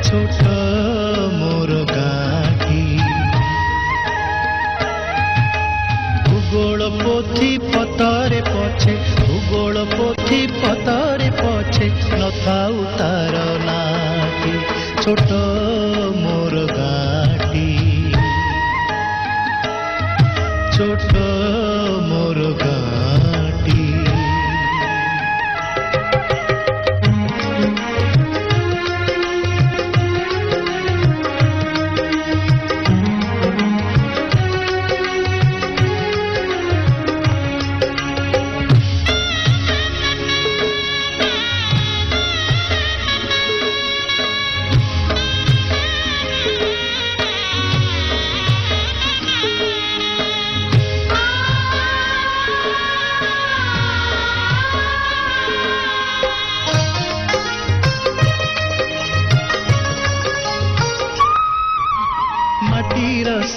ছোট মোর গাঁটি ভূগোল পোথি পতরে পছে ভূগোল পোথি পতরে পছে নথাউ তার নাটি ছোট মোর গাঁটি ছোট মোর গাঁটি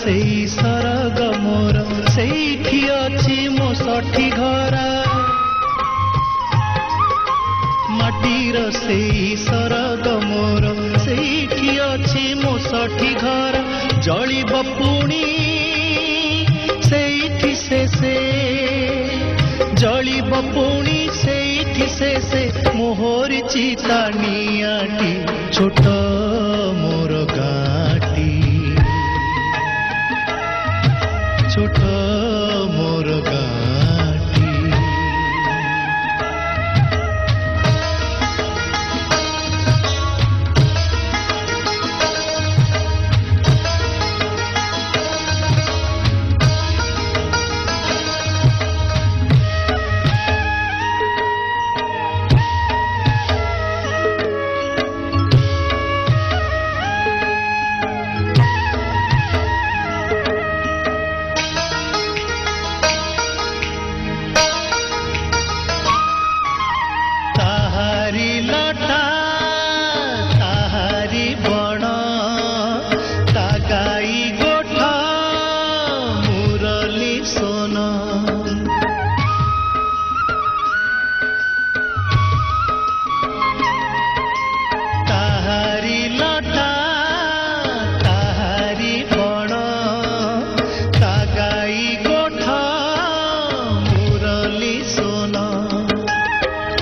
सेई सरग मोर सेठी अछि मो सठी घरा माटीर सेई सरग मोर सेठी अछि मो सठी घरा जलिब पुणी सेठी से जलिब पुणी सेठी से मोहर चिता नियाटी छोट मोर गाँटी ছোট মোর গাঁটি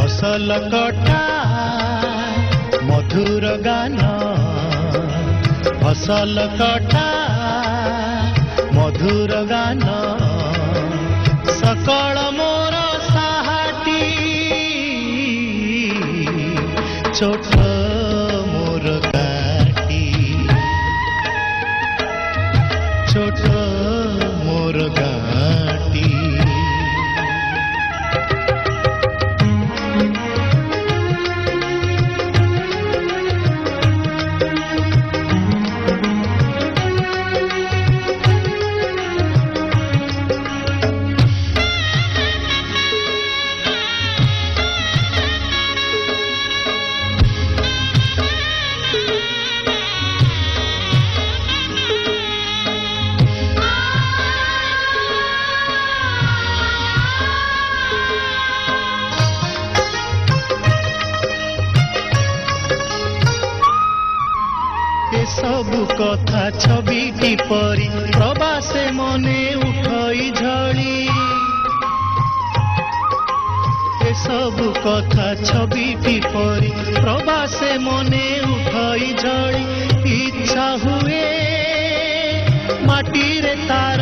फसल कटा मधुर गान फसल कटा मधुर गान सकल मोर साहाटी छोट मोर गाँटी छोट मोर गाँटी सबु कथा छविटी परी प्रवासे मने उठई झड़ी ए सबु कथा छविटी परी प्रवासे मने उठई झड़ी इच्छा हुए माटी रे तार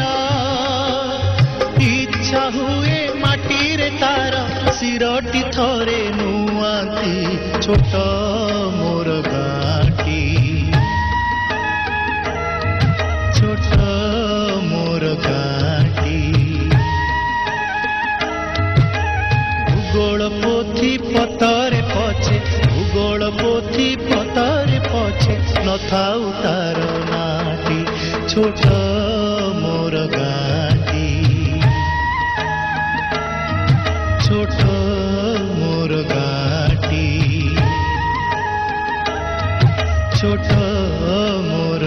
इच्छा हुए माटी रे तार सिरटी थरे नुआती छोट मोर गाँटी छोट मोर गाँटी भूगोल पोथी पतरे पछे भूगोल पोथी पतरे पछे नथाउ तार नाटी छोट मोर गाँटी छोट मोर गाँटी छोट मोर